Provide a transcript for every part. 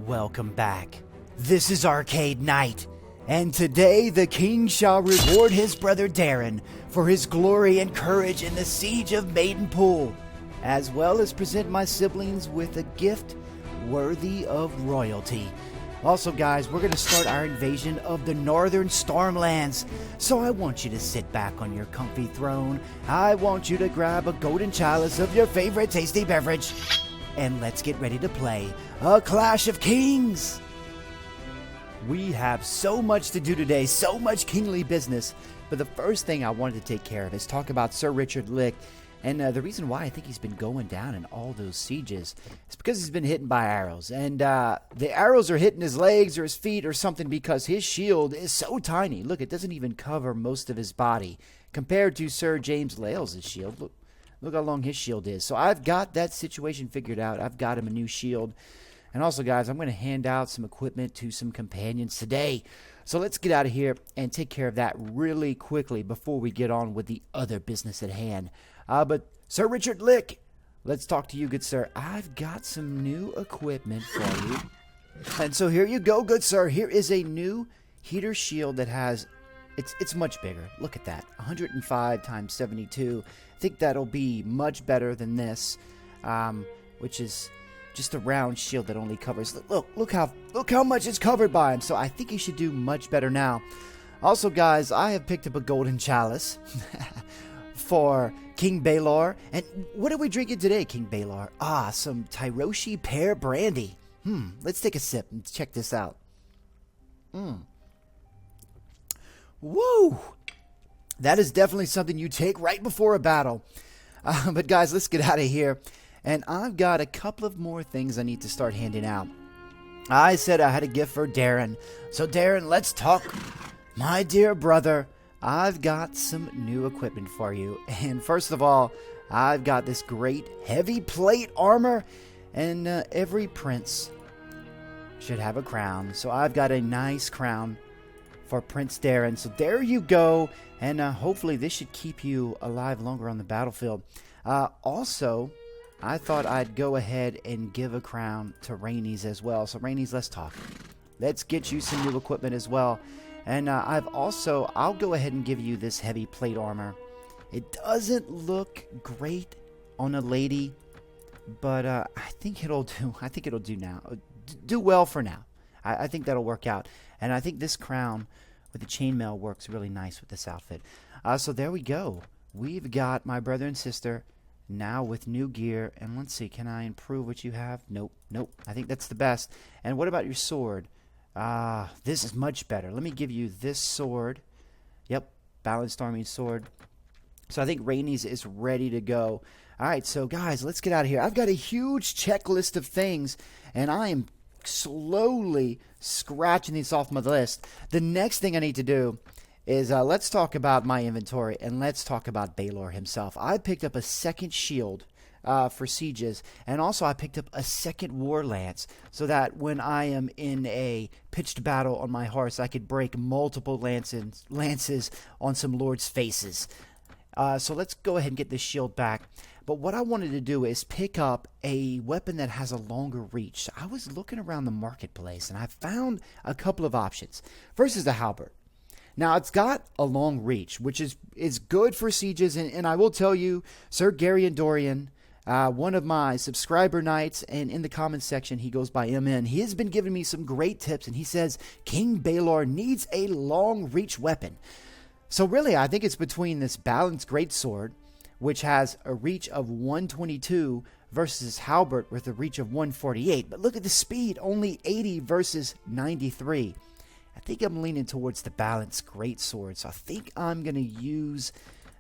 Welcome back. This is Arcade Night, and today the king shall reward his brother Darren for his glory and courage in the siege of Maidenpool, as well as present my siblings with a gift worthy of royalty. Also, guys, we're going to start our invasion of the northern Stormlands, so I want you to sit back on your comfy throne. I want you to grab a golden chalice of your favorite tasty beverage, and let's get ready to play a Clash of Kings. We have so much to do today, so much kingly business, but the first thing I wanted to take care of is talk about Sir Richard Lick. And the reason why I think he's been going down in all those sieges is because he's been hit by arrows. And the arrows are hitting his legs or his feet or something because his shield is so tiny. Look, it doesn't even cover most of his body compared to Sir James Lales' shield. Look how long his shield is. So I've got that situation figured out. I've got him a new shield. And also, guys, I'm going to hand out some equipment to some companions today. So let's get out of here and take care of that really quickly before we get on with the other business at hand. But Sir Richard Lick, let's talk to you, good sir. I've got some new equipment for you. And so here you go, good sir. Here is a new heater shield that has, it's much bigger. Look at that, 105 times 72. I think that'll be much better than this, which is just a round shield that only covers. Look how much it's covered by him. So I think he should do much better now. Also, guys, I have picked up a golden chalice for King Baelor. And what are we drinking today, King Baelor? Some Tyroshi pear brandy. Let's take a sip and check this out. Woo! That is definitely something you take right before a battle. But guys, let's get out of here. And I've got a couple of more things I need to start handing out. I said I had a gift for Darren. So Darren, let's talk. My dear brother, I've got some new equipment for you. And first of all, I've got this great heavy plate armor. And every prince should have a crown. So I've got a nice crown for Prince Darren. So there you go. And hopefully this should keep you alive longer on the battlefield. Also, I thought I'd go ahead and give a crown to Rainey's as well. So Rainey's, let's talk. Let's get you some new equipment as well. And I'll go ahead and give you this heavy plate armor. It doesn't look great on a lady, but I think it'll do. I think it'll do now. Do well for now. I think that'll work out. And I think this crown with the chainmail works really nice with this outfit. So there we go. We've got my brother and sister now with new gear. And let's see, can I improve what you have? Nope. I think that's the best. And what about your sword? This is much better. Let me give you this sword. Yep, balanced army sword. So I think Rainey's is ready to go. All right, so guys, let's get out of here. I've got a huge checklist of things, and I am slowly scratching these off my list. The next thing I need to do is let's talk about my inventory, and let's talk about Baelor himself. I picked up a second shield for sieges, and also I picked up a second war lance so that when I am in a pitched battle on my horse, I could break multiple lances on some lords' faces. So let's go ahead and get this shield back. But what I wanted to do is pick up a weapon that has a longer reach. So I was looking around the marketplace, and I found a couple of options. First is the halberd. Now, it's got a long reach, which is good for sieges, and I will tell you, Sir Gary and Dorian, one of my subscriber knights, and in the comments section, he goes by MN. He has been giving me some great tips, and he says King Baelor needs a long reach weapon. So really, I think it's between this balanced greatsword, which has a reach of 122, versus halberd with a reach of 148. But look at the speed, only 80 versus 93. I think I'm leaning towards the balanced greatsword, so I think I'm going to use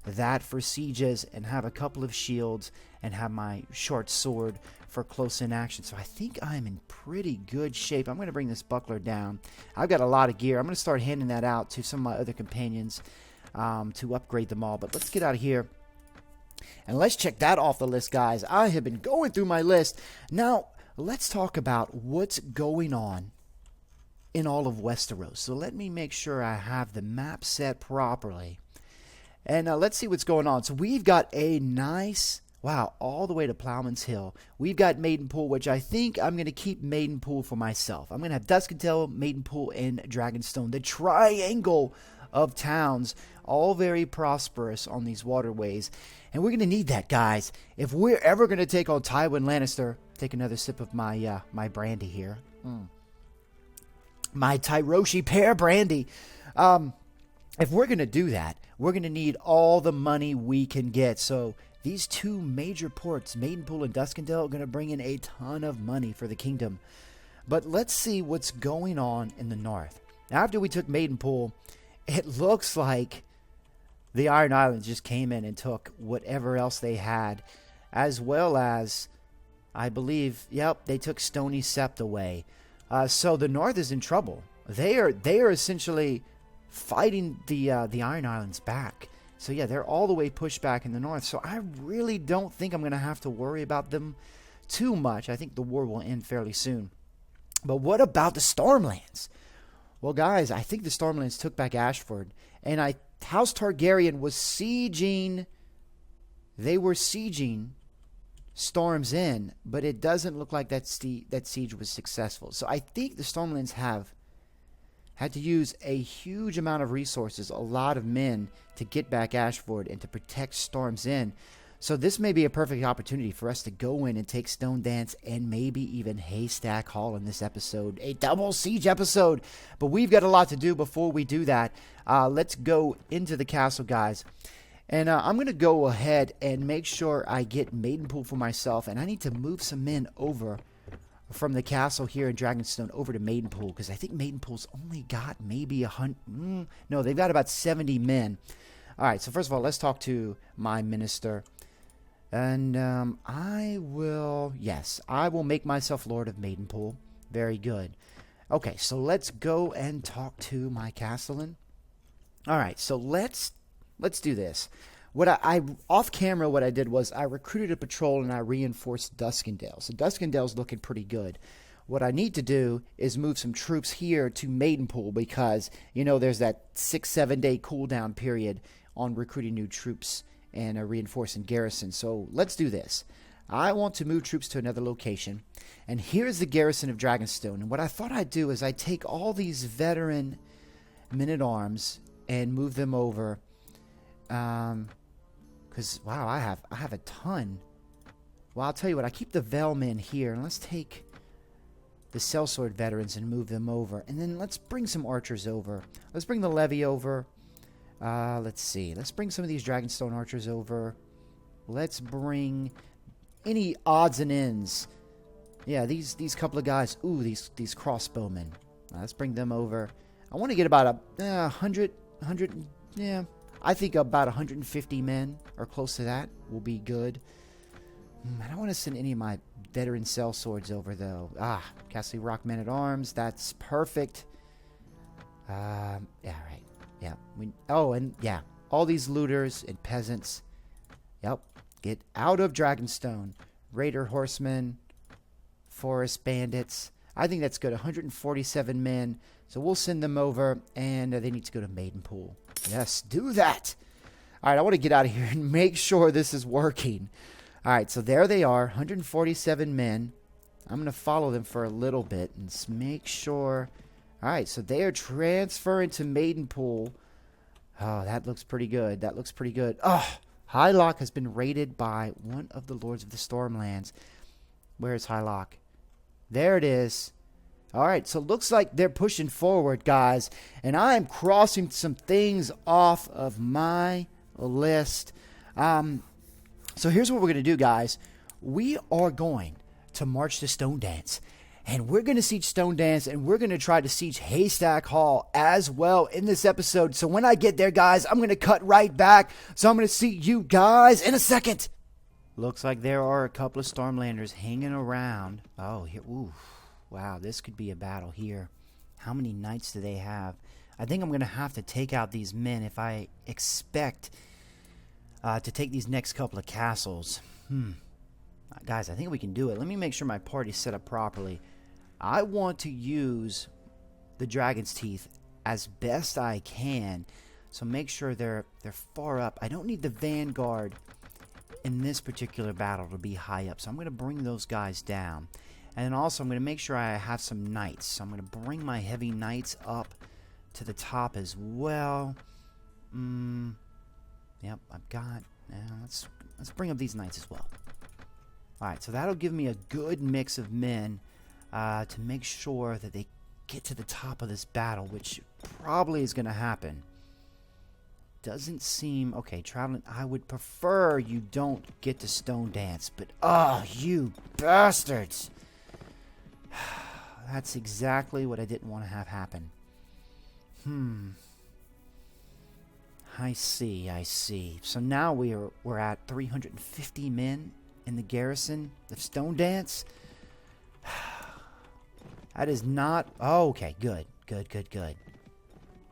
that for sieges and have a couple of shields and have my short sword for close in action. So I think I'm in pretty good shape. I'm going to bring this buckler down. I've got a lot of gear. I'm going to start handing that out to some of my other companions to upgrade them all. But let's get out of here. And let's check that off the list, guys. I have been going through my list. Now, let's talk about what's going on in all of Westeros. So let me make sure I have the map set properly. And let's see what's going on. So we've got a nice Wow, all the way to Plowman's Hill. We've got Maidenpool, which I think I'm going to keep Maidenpool for myself. I'm going to have Duskendale, Maidenpool, and Dragonstone. The triangle of towns, all very prosperous on these waterways. And we're going to need that, guys. If we're ever going to take on Tywin Lannister, take another sip of my my brandy here. My Tyroshi pear brandy. If we're going to do that, we're going to need all the money we can get. So these two major ports, Maidenpool and Duskendale, are going to bring in a ton of money for the kingdom. But let's see what's going on in the north. After we took Maidenpool, it looks like the Iron Islands just came in and took whatever else they had, as well as, I believe, yep, they took Stony Sept away. So the north is in trouble. They are essentially fighting the Iron Islands back. So yeah, they're all the way pushed back in the north. So I really don't think I'm going to have to worry about them too much. I think the war will end fairly soon. But what about the Stormlands? Well, guys, I think the Stormlands took back Ashford. And House Targaryen was sieging. They were sieging Storm's End. But it doesn't look like that siege was successful. So I think the Stormlands have had to use a huge amount of resources, a lot of men, to get back Ashford and to protect Storm's End. So this may be a perfect opportunity for us to go in and take Stone Dance and maybe even Haystack Hall in this episode. A double siege episode. But we've got a lot to do before we do that. Let's go into the castle, guys. And I'm going to go ahead and make sure I get Maidenpool for myself. And I need to move some men over from the castle here in Dragonstone over to Maidenpool, because I think Maidenpool's only got maybe 100. No, they've got about 70 men. All right, so first of all, let's talk to my minister. And I will make myself Lord of Maidenpool. Very good. Okay, so let's go and talk to my castellan. All right, so let's do this. What I off camera, what I did was I recruited a patrol and I reinforced Duskendale. So Duskendale's looking pretty good. What I need to do is move some troops here to Maidenpool, because, you know, there's that 6-7 day cooldown period on recruiting new troops and reinforcing garrison. So let's do this. I want to move troops to another location. And here's the garrison of Dragonstone. And what I thought I'd do is I'd take all these veteran men-at-arms and move them over. Because, wow, I have a ton. Well, I'll tell you what, I keep the Velmen here, and let's take the Sellsword veterans and move them over. And then let's bring some archers over. Let's bring the Levy over. Let's see. Let's bring some of these Dragonstone archers over. Let's bring any odds and ends. Yeah, these couple of guys. Ooh, these crossbowmen. Let's bring them over. I want to get about 100, yeah. I think about 150 men or close to that will be good. I don't want to send any of my veteran sellswords over, though. Castle Rock men-at-arms. That's perfect. Yeah, right. Yeah. All these looters and peasants. Yep. Get out of Dragonstone. Raider horsemen. Forest bandits. I think that's good. 147 men. So we'll send them over, and they need to go to Maidenpool. Yes, do that. All right, I want to get out of here and make sure this is working. All right, so there they are, 147 men. I'm going to follow them for a little bit and just make sure. All right, so they are transferring to Maidenpool. Oh, that looks pretty good. That looks pretty good. Oh, Highlock has been raided by one of the Lords of the Stormlands. Where is Highlock? There it is. All right, so it looks like they're pushing forward, guys. And I'm crossing some things off of my list. So here's what we're going to do, guys. We are going to march to Stone Dance. And we're going to siege Stone Dance, and we're going to try to siege Haystack Hall as well in this episode. So when I get there, guys, I'm going to cut right back. So I'm going to see you guys in a second. Looks like there are a couple of Stormlanders hanging around. Oh, here, ooh. Wow, this could be a battle here. How many knights do they have? I think I'm going to have to take out these men if I expect to take these next couple of castles. Guys, I think we can do it. Let me make sure my party's set up properly. I want to use the Dragon's Teeth as best I can. So make sure they're far up. I don't need the Vanguard in this particular battle to be high up, so I'm going to bring those guys down. And then also I'm going to make sure I have some knights, so I'm going to bring my heavy knights up to the top as well. Yep, I've got... let's bring up these knights as well. Alright, so that'll give me a good mix of men to make sure that they get to the top of this battle, which probably is going to happen. Doesn't seem... Okay, traveling... I would prefer you don't get to Stone Dance, but... Oh, you bastards! That's exactly what I didn't want to have happen. I see, I see. So now we're at 350 men in the garrison of Stone Dance. That is not... Oh, okay, good.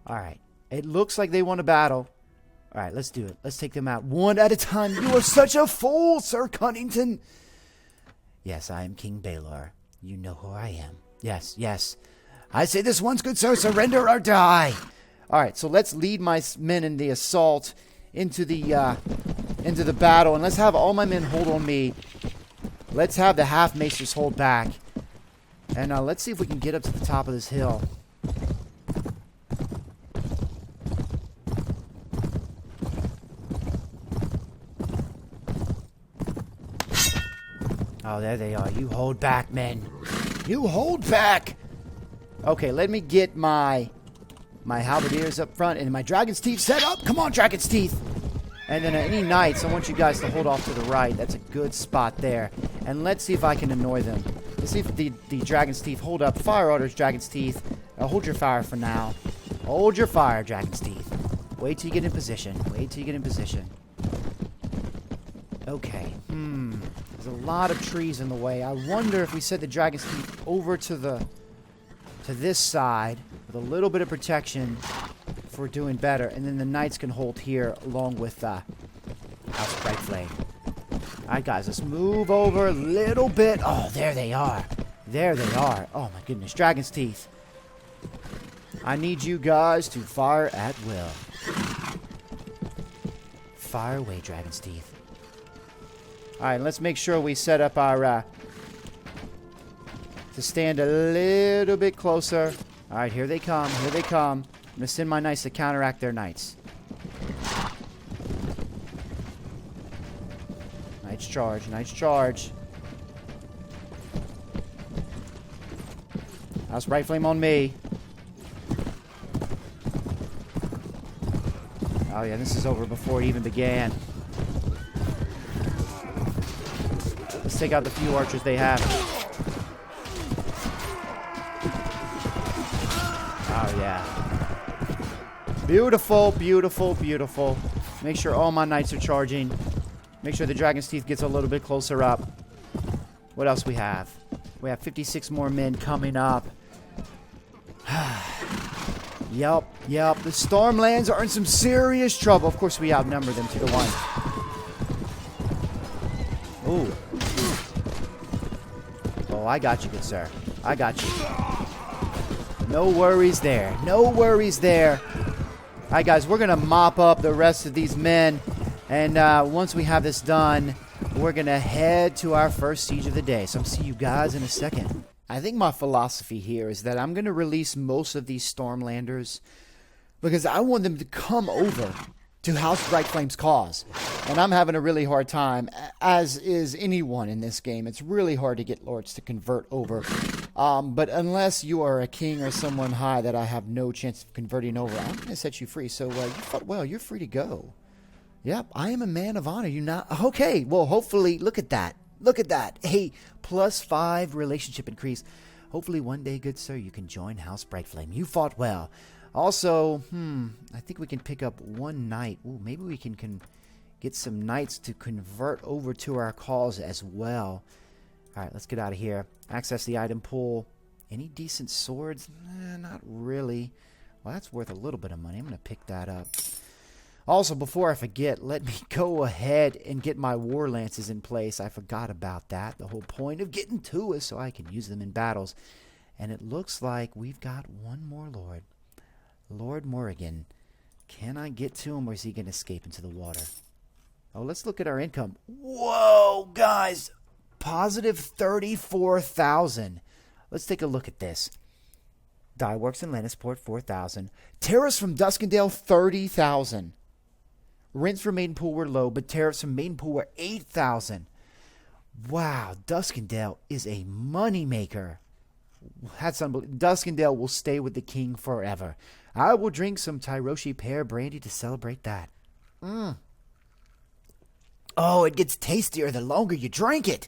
Alright. It looks like they won a battle. Alright, let's do it. Let's take them out one at a time. You are such a fool, Sir Cunnington. Yes, I am King Baelor. You know who I am. Yes, yes. I say this once, good sir, surrender or die. Alright, so let's lead my men in the assault into the battle. And let's have all my men hold on me. Let's have the half-maesters hold back. And let's see if we can get up to the top of this hill. Oh, there they are. You hold back, men. You hold back! Okay, let me get my halberdiers up front and my dragon's teeth set up. Come on, dragon's teeth! And then any knights, I want you guys to hold off to the right. That's a good spot there. And let's see if I can annoy them. Let's see if the dragon's teeth hold up. Fire orders, dragon's teeth. Hold your fire for now. Hold your fire, dragon's teeth. Wait till you get in position. Wait till you get in position. Okay. There's a lot of trees in the way. I wonder if we set the dragon's teeth over to this side with a little bit of protection if we're doing better. And then the knights can hold here along with House Brightflame. Alright, guys, let's move over a little bit. Oh, there they are. There they are. Oh, my goodness. Dragon's teeth. I need you guys to fire at will. Fire away, dragon's teeth. Alright, let's make sure we set up our... to stand a little bit closer. Alright, here they come. Here they come. I'm going to send my knights to counteract their knights. Knights charge. Knights charge. House Brightflame on me. Oh yeah, this is over before it even began. Let's take out the few archers they have. Oh yeah. Beautiful, beautiful, beautiful. Make sure all my knights are charging. Make sure the dragon's teeth gets a little bit closer up. What else we have? We have 56 more men coming up. Yep. The Stormlands are in some serious trouble. Of course, we outnumber them 2-1. Ooh. Oh, I got you, good sir. I got you. No worries there. No worries there. Alright, guys, we're going to mop up the rest of these men. And once we have this done, we're going to head to our first siege of the day. So I'll see you guys in a second. I think my philosophy here is that I'm going to release most of these Stormlanders because I want them to come over to House Brightflame's cause. And I'm having a really hard time, as is anyone in this game. It's really hard to get lords to convert over. But unless you are a king or someone high that I have no chance of converting over, I'm going to set you free. So you fought well. You're free to go. Yep, I am a man of honor. You not... Okay, well, hopefully, look at that. Look at that. Hey, +5 relationship increase. Hopefully one day, good sir, you can join House Brightflame. You fought well. Also, I think we can pick up one knight. Ooh, maybe we can get some knights to convert over to our cause as well. All right, let's get out of here. Access the item pool. Any decent swords? Not really. Well, that's worth a little bit of money. I'm going to pick that up. Also, before I forget, let me go ahead and get my war lances in place. I forgot about that. The whole point of getting to is so I can use them in battles. And it looks like we've got one more lord. Lord Morrigan. Can I get to him or is he going to escape into the water? Oh, let's look at our income. Whoa, guys. Positive 34,000. Let's take a look at this. Dye Works in Lannisport, 4,000. Tariffs from Duskendale, 30,000. Rents from Maidenpool were low, but tariffs from Maidenpool were 8,000. Wow, Duskendale is a moneymaker. That's unbelievable. Duskendale will stay with the king forever. I will drink some Tyroshi pear brandy to celebrate that. Oh, it gets tastier the longer you drink it.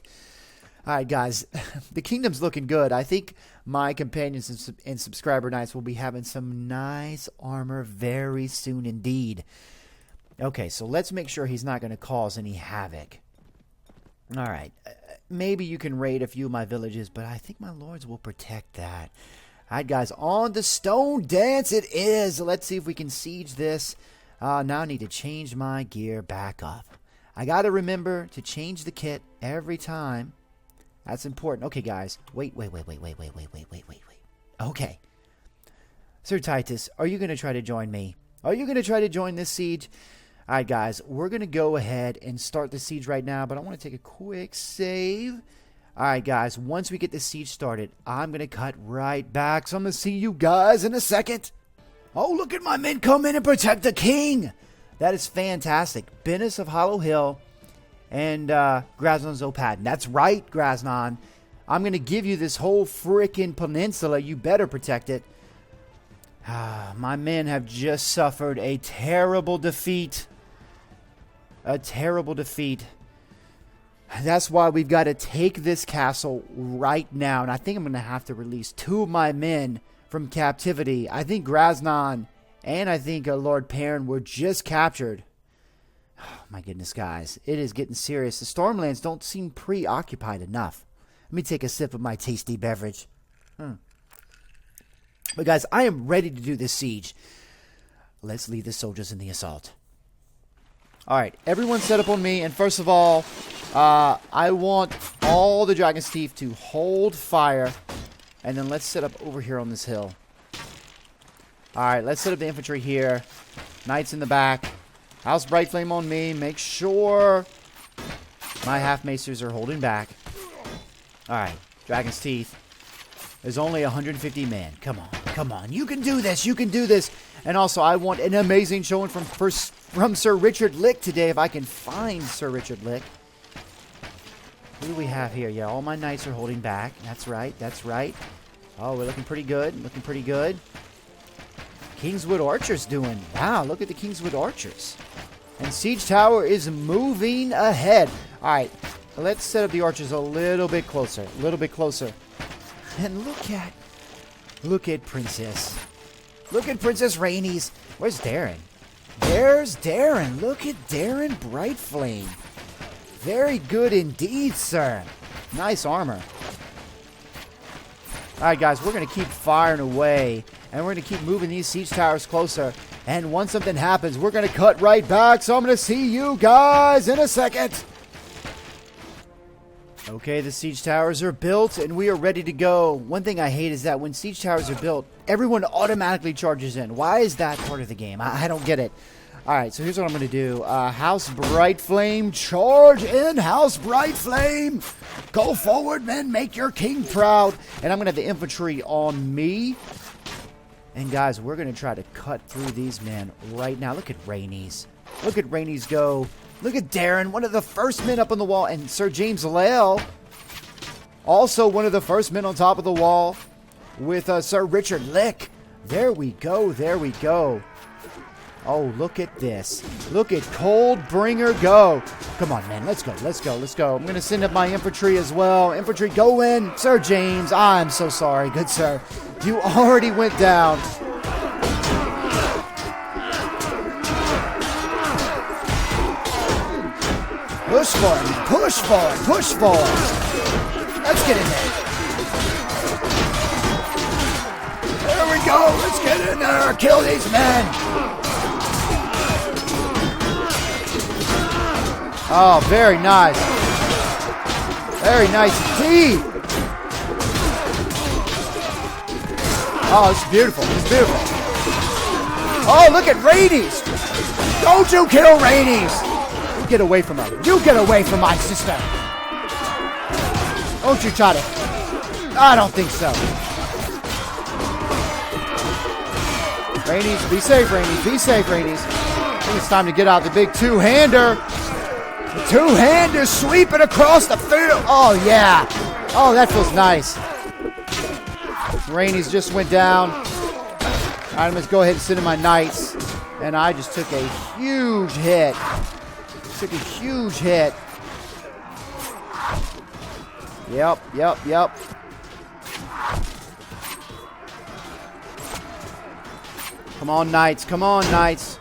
All right, guys, the kingdom's looking good. I think my companions and subscriber knights will be having some nice armor very soon indeed. Okay, so let's make sure he's not going to cause any havoc. All right, maybe you can raid a few of my villages, but I think my lords will protect that. All right, guys, on the stone dance it is. Let's see if we can siege this. Now I need to change my gear back up. I got to remember to change the kit every time. That's important. Okay, guys. Wait. Okay. Sir Titus, are you going to try to join me? Are you going to try to join this siege? All right, guys. We're going to go ahead and start the siege right now, but I want to take a quick save. All right, guys. Once we get the siege started, I'm going to cut right back. So I'm going to see you guys in a second. Oh, look at my men come in and protect the king. That is fantastic. Bennis of Hollow Hill and Graznon's Opaden. That's right, Graznon. I'm going to give you this whole freaking peninsula. You better protect it. My men have just suffered a terrible defeat. A terrible defeat. That's why we've got to take this castle right now. And I think I'm going to have to release 2 of my men from captivity. I think Graznon and I think Lord Perrin were just captured. Oh, my goodness, guys. It is getting serious. The Stormlands don't seem preoccupied enough. Let me take a sip of my tasty beverage. But, guys, I am ready to do this siege. Let's lead the soldiers in the assault. All right, everyone set up on me. And first of all, I want all the Dragon's Teeth to hold fire. And then let's set up over here on this hill. All right, let's set up the infantry here. Knights in the back. House Brightflame on me. Make sure my half-macers are holding back. All right, Dragon's Teeth. There's only 150 men. Come on, come on. You can do this. You can do this. And also, I want an amazing showing from Sir Richard Lick today, if I can find Sir Richard Lick. Who do we have here? Yeah, all my knights are holding back. That's right. That's right. Oh, we're looking pretty good. Looking pretty good. Kingswood Archers doing. Wow, look at the Kingswood Archers. And Siege Tower is moving ahead. All right, let's set up the archers a little bit closer. A little bit closer. And look at Princess. Look at Princess Rhaenys. Where's Darren? There's Darren. Look at Darren Brightflame. Very good indeed, sir. Nice armor. All right, guys, we're going to keep firing away. And we're going to keep moving these siege towers closer. And once something happens, we're going to cut right back. So I'm going to see you guys in a second. Okay, the siege towers are built and we are ready to go. One thing I hate is that when siege towers are built, everyone automatically charges in. Why is that part of the game? I don't get it. All right, so here's what I'm going to do. House Brightflame, charge in, House Brightflame. Go forward, men, make your king proud. And I'm going to have the infantry on me. And guys, we're going to try to cut through these men right now. Look at Rhaenys. Look at Rhaenys go. Look at Darren, one of the first men up on the wall. And Sir James Lael, also one of the first men on top of the wall with Sir Richard Lick. There we go. There we go. Oh, look at this. Look at Coldbringer go. Come on, man. Let's go. Let's go. Let's go. I'm going to send up my infantry as well. Infantry, go in. Sir James, I'm so sorry. Good sir. You already went down. Push forward. Push forward. Push forward. Let's get in there. There we go. Let's get in there. Kill these men. Oh, very nice. Very nice indeed. Oh, it's beautiful. It's beautiful. Oh, look at Rhaenys. Don't you kill Rhaenys. get away from her. You get away from my sister. Don't you try to... I don't think so. Rainies, be safe, Rainies. Be safe, Rainies. I think it's time to get out the big two-hander. The two-hander sweeping across the field. Oh, yeah. Oh, that feels nice. Rainies just went down. All right, let's go ahead and sit in my knights. And I just took a huge hit. Took a huge hit. Yep. Come on, knights. Come on, knights.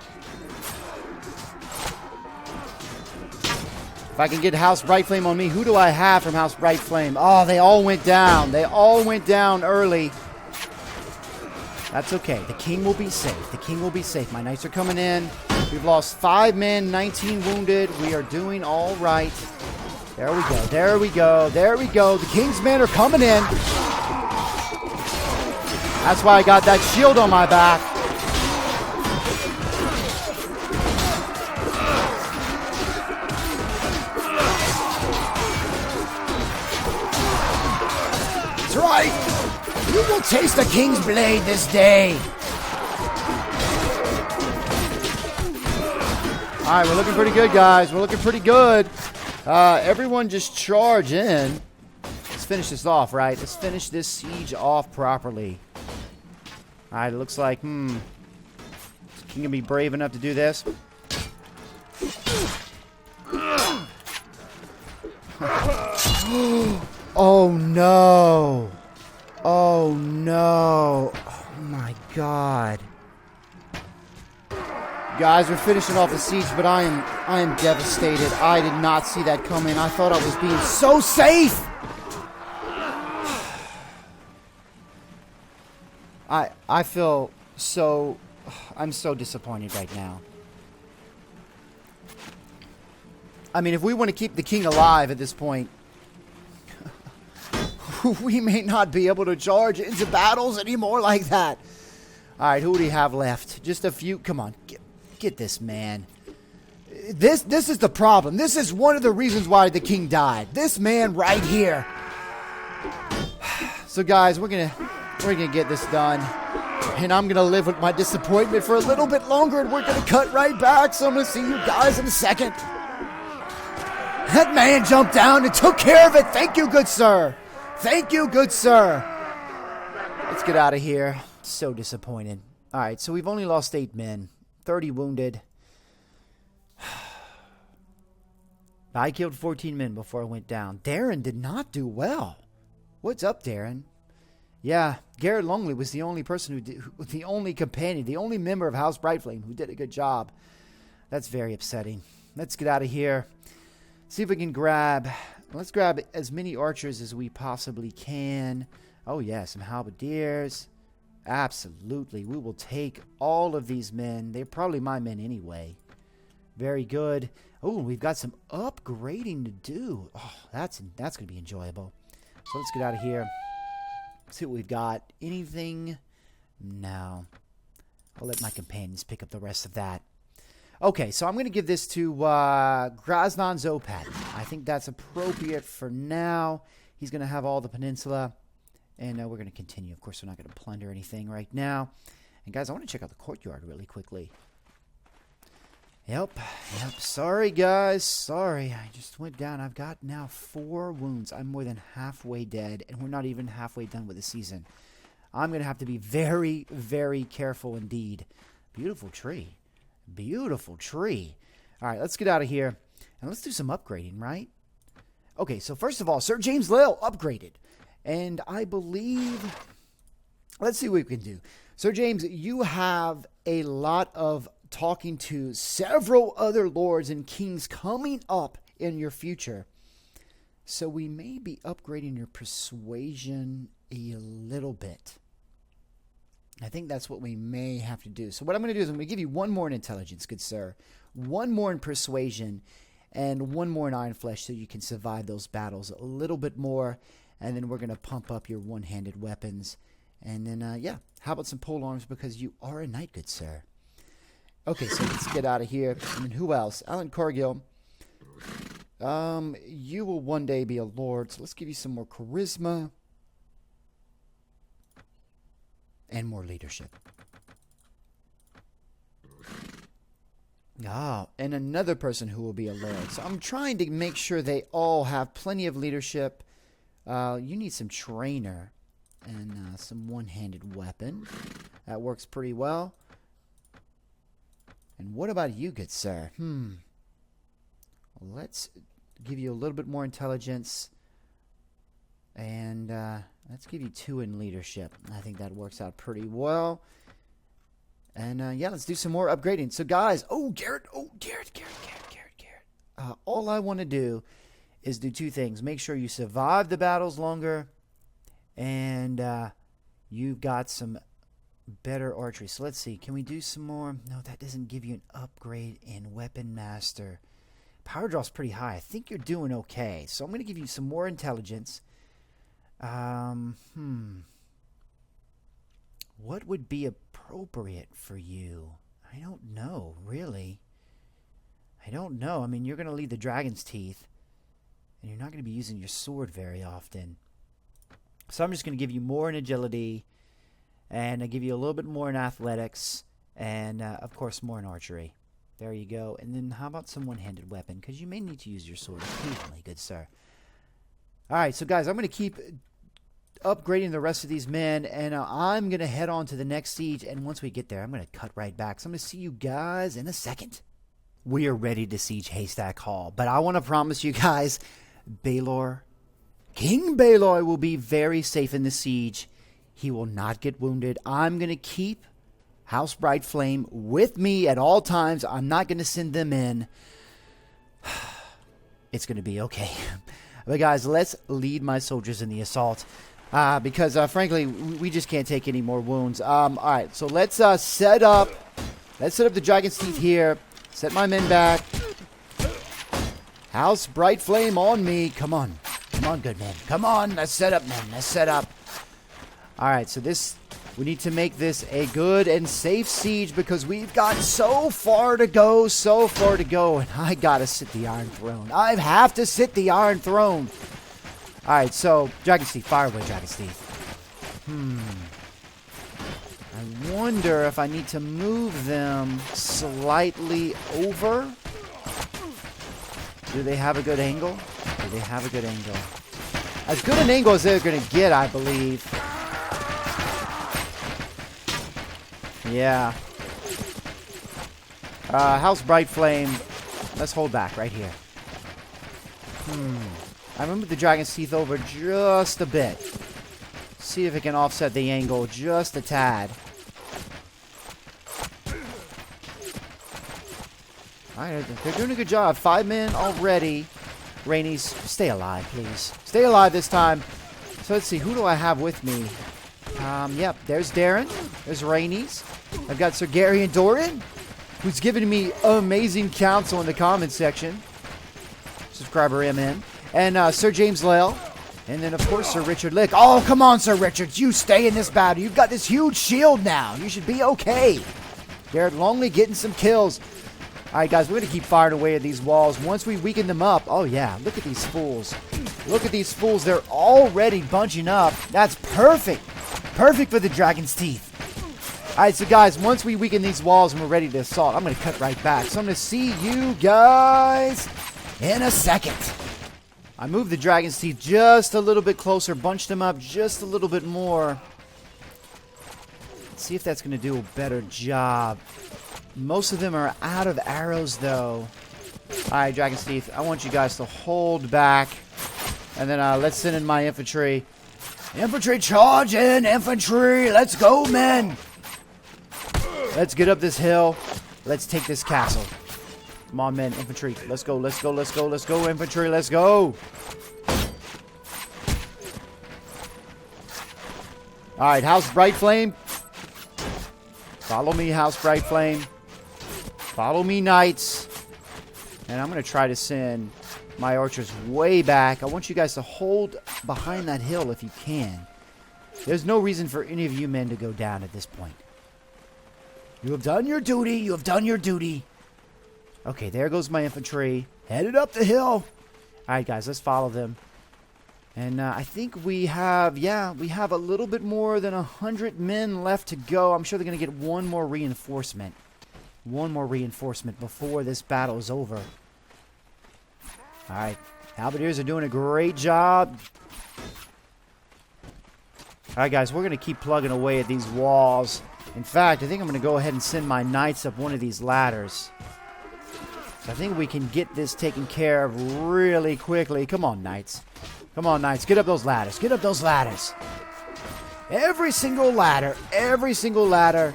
If I can get House Brightflame on me, who do I have from House Brightflame? Oh, they all went down. They all went down early. That's okay. The king will be safe. The king will be safe. My knights are coming in. We've lost 5 men, 19 wounded. We are doing all right. There we go. There we go. There we go. The king's men are coming in. That's why I got that shield on my back. That's right. You will taste the king's blade this day. All right, we're looking pretty good, guys. We're looking pretty good. Everyone just charge in. Let's finish this off, right? Let's finish this siege off properly. All right, it looks like, is the king gonna be brave enough to do this? Oh, no. Oh, no. Oh, my God. Guys, we're finishing off the siege, but I am devastated. I did not see that coming. I thought I was being so safe. I feel so... I'm so disappointed right now. I mean, if we want to keep the king alive at this point, we may not be able to charge into battles anymore like that. All right, who do we have left? Just a few. Come on, get this man. This is the problem. This is one of the reasons why the king died. This man right here. So guys, we're gonna get this done, and I'm gonna live with my disappointment for a little bit longer, and we're gonna cut right back. So I'm gonna see you guys in a second. That man jumped down and took care of it. Thank you, good sir. Thank you, good sir. Let's get out of here. So disappointed. All right, so we've only lost 8 men. 30 wounded. I killed 14 men before I went down. Darren did not do well. What's up, Darren? Yeah, Garrett Longley was the only person the only companion, the only member of House Brightflame who did a good job. That's very upsetting. Let's get out of here. See if we can let's grab as many archers as we possibly can. Oh yeah, some halberdiers. Absolutely. We will take all of these men. They're probably my men anyway. Very good. Oh, we've got some upgrading to do. Oh, that's going to be enjoyable. So let's get out of here. See what we've got. Anything? No. I'll let my companions pick up the rest of that. Okay, so I'm going to give this to Graznan Zopat. I think that's appropriate for now. He's going to have all the peninsula. And we're going to continue. Of course, we're not going to plunder anything right now. And guys, I want to check out the courtyard really quickly. Yep. Sorry, guys. Sorry. I just went down. I've got now 4 wounds. I'm more than halfway dead. And we're not even halfway done with the season. I'm going to have to be very, very careful indeed. Beautiful tree. Beautiful tree. All right, let's get out of here. And let's do some upgrading, right? Okay, so first of all, Sir James Lyle upgraded. And I believe, let's see what we can do. Sir James, you have a lot of talking to several other lords and kings coming up in your future. So we may be upgrading your persuasion a little bit. I think that's what we may have to do. So what I'm going to do is I'm going to give you 1 more in intelligence, good sir. 1 more in persuasion and 1 more in iron flesh so you can survive those battles a little bit more. And then we're going to pump up your one-handed weapons. And then, yeah, how about some pole arms because you are a knight, good sir. Okay, so let's get out of here. And then who else? Alan Cargill. You will one day be a lord, so let's give you some more charisma. And more leadership. Ah, and another person who will be a lord. So I'm trying to make sure they all have plenty of leadership. You need some trainer and some one-handed weapon. That works pretty well. And what about you, good sir? Let's give you a little bit more intelligence. And let's give you 2 in leadership. I think that works out pretty well. And yeah, let's do some more upgrading. So guys, Garrett. All I want to do is do 2 things. Make sure you survive the battles longer. And you've got some better archery. So let's see. Can we do some more? No, that doesn't give you an upgrade in Weapon Master. Power draw's pretty high. I think you're doing okay. So I'm going to give you some more intelligence. What would be appropriate for you? I don't know, really. I don't know. I mean, you're going to lead the Dragon's Teeth, and you're not going to be using your sword very often. So I'm just going to give you more in agility, and I give you a little bit more in athletics, and of course more in archery. There you go. And then how about some one-handed weapon? Because you may need to use your sword occasionally, good sir. Alright, so guys, I'm going to keep upgrading the rest of these men, and I'm going to head on to the next siege, and once we get there, I'm going to cut right back. So I'm going to see you guys in a second. We are ready to siege Haystack Hall, but I want to promise you guys, King Baelor will be very safe in the siege. He will not get wounded. I'm going to keep House Brightflame with me at all times. I'm not going to send them in. It's going to be okay. But guys, let's lead my soldiers in the assault. Because frankly, we just can't take any more wounds. Alright, so let's set up the Dragon's Teeth here. Set my men back. House Brightflame on me. Come on. Come on, good men. Come on. Let's set up, men. Let's set up. Alright, so we need to make this a good and safe siege because we've got so far to go, and I gotta sit the Iron Throne. I have to sit the Iron Throne. Alright, so, Dragon's Teeth, fire away, Dragon's Teeth. I wonder if I need to move them slightly over. Do they have a good angle? Do they have a good angle? As good an angle as they're going to get, I believe. Yeah. House Brightflame. Let's hold back right here. I moved the Dragon's Teeth over just a bit. See if it can offset the angle just a tad. Alright, they're doing a good job. 5 men already. Rainies, stay alive, please. Stay alive this time. So let's see, who do I have with me? Yep, there's Darren. There's Rainies. I've got Sir Gary and Doran, who's giving me amazing counsel in the comments section. Subscriber MN. And Sir James Lale. And then, of course, Sir Richard Lick. Oh, come on, Sir Richard. You stay in this battle. You've got this huge shield now. You should be okay. Garrett Longley getting some kills. Alright, guys, we're going to keep firing away at these walls. Once we weaken them up... Oh, yeah. Look at these fools. Look at these fools. They're already bunching up. That's perfect. Perfect for the Dragon's Teeth. Alright, so, guys, once we weaken these walls and we're ready to assault, I'm going to cut right back. So I'm going to see you guys in a second. I moved the Dragon's Teeth just a little bit closer. Bunched them up just a little bit more. Let's see if that's going to do a better job. Most of them are out of arrows, though. Alright, Dragon's Teeth, I want you guys to hold back. And then let's send in my infantry. Infantry, charge in! Infantry! Let's go, men! Let's get up this hill. Let's take this castle. Come on, men. Infantry. Let's go, let's go, let's go, let's go, infantry. Let's go! Alright, House Brightflame. Follow me, House Brightflame. Follow me, knights. And I'm going to try to send my archers way back. I want you guys to hold behind that hill if you can. There's no reason for any of you men to go down at this point. You have done your duty. You have done your duty. Okay, there goes my infantry. Headed up the hill. Alright, guys, let's follow them. And I think we have, we have a little bit more than 100 men left to go. I'm sure they're going to get one more reinforcement. One more reinforcement before this battle is over. Alright, Halberdiers are doing a great job. Alright, guys, we're going to keep plugging away at these walls. In fact, I think I'm going to go ahead and send my knights up one of these ladders. So I think we can get this taken care of really quickly. Come on, knights. Come on, knights. Get up those ladders. Get up those ladders. Every single ladder. Every single ladder.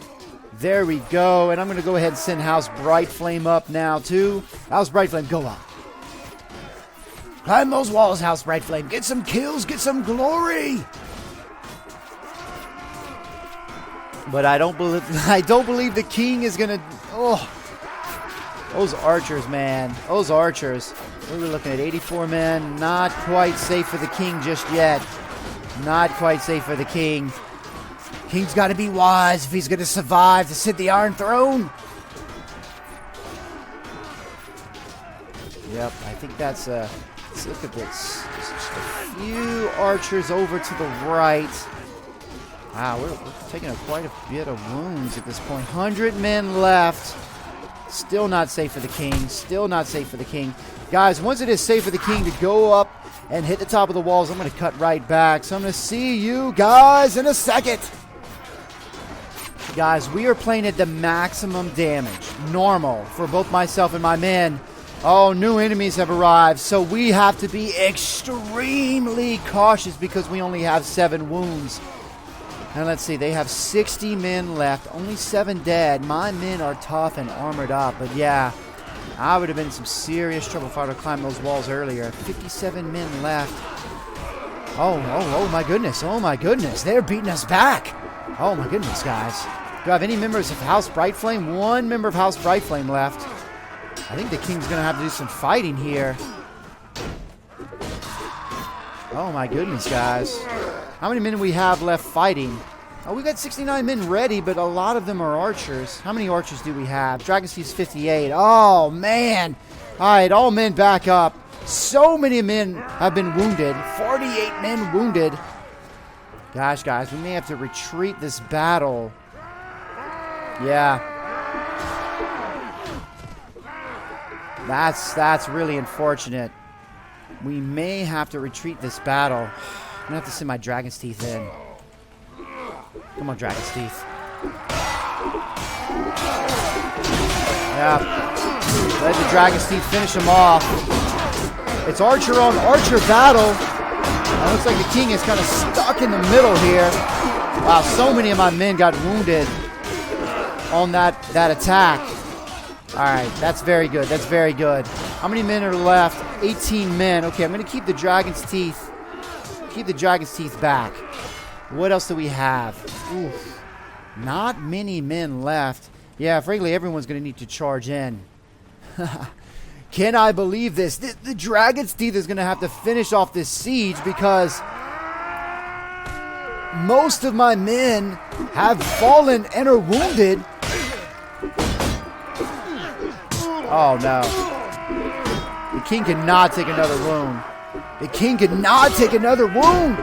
There we go. And I'm going to go ahead and send House Brightflame up now, too. House Brightflame, go up. Climb those walls, House Brightflame. Get some kills. Get some glory. But I don't believe the king is going to... Oh, those archers, man. Those archers. We were looking at 84 men. Not quite safe for the king just yet. Not quite safe for the king. King's got to be wise if he's going to survive to sit the Iron Throne. Yep, I think that's let's look at this. Just a few archers over to the right. Wow, we're taking quite a bit of wounds at this point. 100 men left. Still not safe for the king. Still not safe for the king. Guys, once it is safe for the king to go up and hit the top of the walls, I'm going to cut right back. So I'm going to see you guys in a second. Guys, we are playing at the maximum damage. Normal for both myself and my men. Oh, new enemies have arrived. So we have to be extremely cautious because we only have 7 wounds. And let's see, they have 60 men left, only 7 dead. My men are tough and armored up, but yeah, I would have been in some serious trouble if I would have climbed those walls earlier. 57 men left. Oh my goodness, they're beating us back. Oh my goodness, guys. Do I have any members of House Brightflame? 1 member of House Brightflame left. I think the king's going to have to do some fighting here. Oh my goodness, guys. How many men do we have left fighting? Oh, we got 69 men ready, but a lot of them are archers. How many archers do we have? Dragon's Teeth's 58. Oh, man. All right, all men back up. So many men have been wounded. 48 men wounded. Gosh, guys, we may have to retreat this battle. Yeah. That's really unfortunate. We may have to retreat this battle. I'm going to have to send my Dragon's Teeth in. Come on, Dragon's Teeth. Yeah. Let the Dragon's Teeth finish him off. It's archer on archer battle. It looks like the king is kind of stuck in the middle here. Wow, so many of my men got wounded on that attack. All right, that's very good. That's very good. How many men are left? 18 men. Okay, I'm going to keep the Dragon's Teeth. Keep the Dragon's Teeth back. What else do we have? Oof. Not many men left. Yeah, frankly, everyone's going to need to charge in. Can I believe this? The Dragon's Teeth is going to have to finish off this siege because most of my men have fallen and are wounded. Oh, no. The king cannot take another wound. The king cannot take another wound.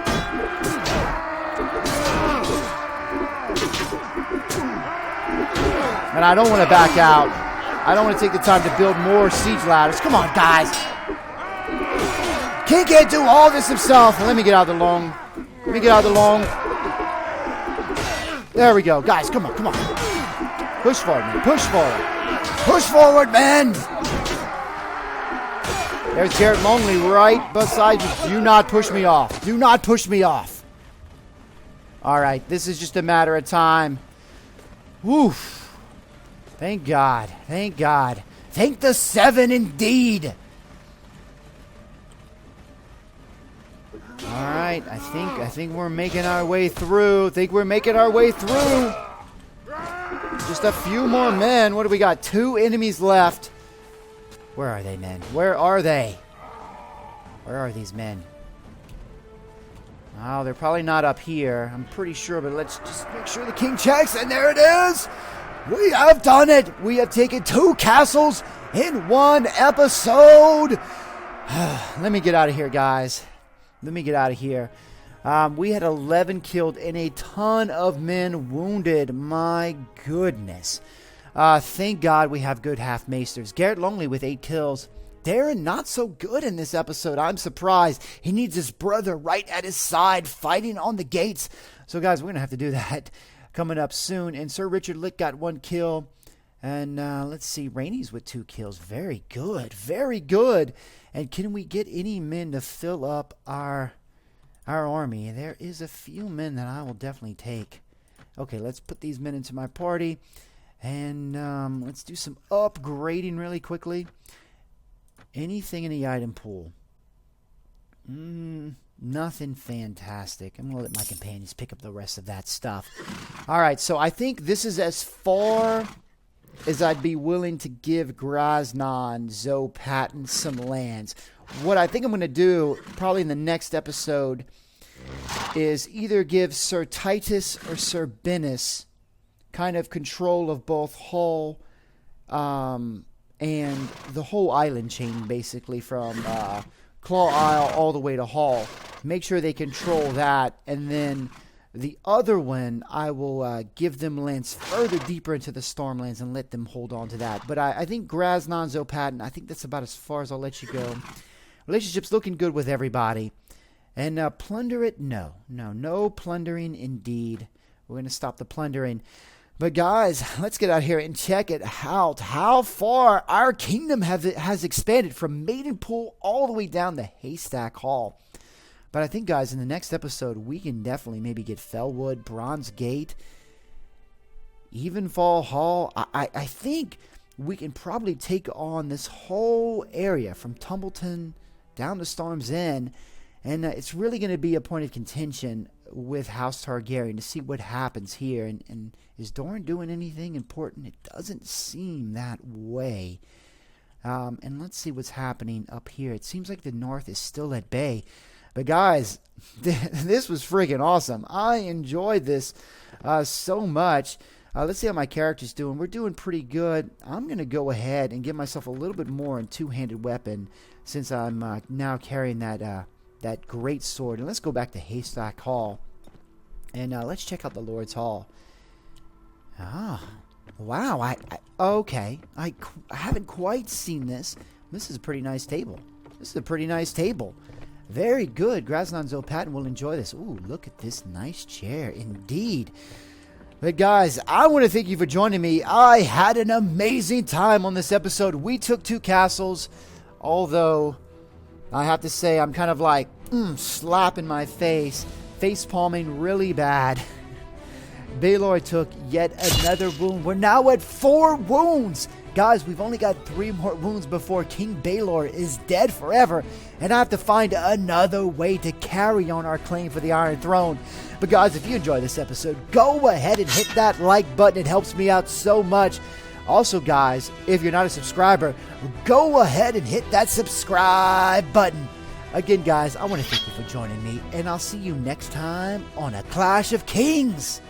And I don't want to back out. I don't want to take the time to build more siege ladders. Come on, guys. King can't do all this himself. Let me get out of the long. Let me get out of the long. There we go. Guys, come on, come on. Push forward, man. Push forward. Push forward, man. There's Garrett Longley right beside you. Do not push me off. Do not push me off. All right, this is just a matter of time. Woof. Thank God. Thank God. Thank the 7 indeed. All right, I think we're making our way through. Just a few more men. What do we got? 2 enemies left. Where are they, men? Where are they? Where are these men? Oh, they're probably not up here. I'm pretty sure, but let's just make sure the king checks. And there it is. We have done it. We have taken 2 castles in 1 episode. Let me get out of here, guys. Let me get out of here. We had 11 killed and a ton of men wounded. My goodness. Thank God we have good half-maesters. Garrett Longley with 8 kills. Darren not so good in this episode. I'm surprised. He needs his brother right at his side fighting on the gates. So, guys, we're going to have to do that coming up soon. And Sir Richard Lick got 1 kill. And let's see. Rainey's with 2 kills. Very good. Very good. And can we get any men to fill up our army? There is a few men that I will definitely take. Okay, let's put these men into my party. And let's do some upgrading really quickly. Anything in the item pool? Nothing fantastic. I'm going to let my companions pick up the rest of that stuff. Alright, so I think this is as far as I'd be willing to give Graznan Zopatin some lands. What I think I'm going to do, probably in the next episode, is either give Sir Titus or Sir Bennis kind of control of both Hull and the whole island chain, basically, from Claw Isle all the way to Hull. Make sure they control that, and then the other one, I will give them lands further deeper into the Stormlands and let them hold on to that. But I think Graznan Zopatin, I think that's about as far as I'll let you go. Relationship's looking good with everybody. And plunder it? No plundering indeed. We're going to stop the plundering. But guys, let's get out here and check it out. How far our kingdom has expanded from Maidenpool all the way down to Haystack Hall. But I think, guys, in the next episode, we can definitely maybe get Fellwood, Bronze Gate, Evenfall Hall. I think we can probably take on this whole area from Tumbleton down to Storm's End. And it's really going to be a point of contention with House Targaryen to see what happens here. And is Dorne doing anything important? It doesn't seem that way. And let's see what's happening up here. It seems like the North is still at bay. But guys, this was freaking awesome. I enjoyed this so much. Let's see how my character's doing. We're doing pretty good. I'm going to go ahead and give myself a little bit more in two-handed weapon since I'm now carrying that great sword. And let's go back to Haystack Hall. And let's check out the Lord's Hall. Wow. Okay. I haven't quite seen this. This is a pretty nice table. Very good. Graznan Zopatin will enjoy this. Ooh, look at this nice chair. Indeed. But guys, I want to thank you for joining me. I had an amazing time on this episode. We took 2 castles. Although, I have to say, I'm kind of like, slapping my face. Face palming really bad. Baelor took yet another wound. We're now at 4 wounds. Guys, we've only got 3 more wounds before King Baelor is dead forever. And I have to find another way to carry on our claim for the Iron Throne. But guys, if you enjoyed this episode, go ahead and hit that like button. It helps me out so much. Also, guys, if you're not a subscriber, go ahead and hit that subscribe button. Again, guys, I want to thank you for joining me. And I'll see you next time on A Clash of Kings.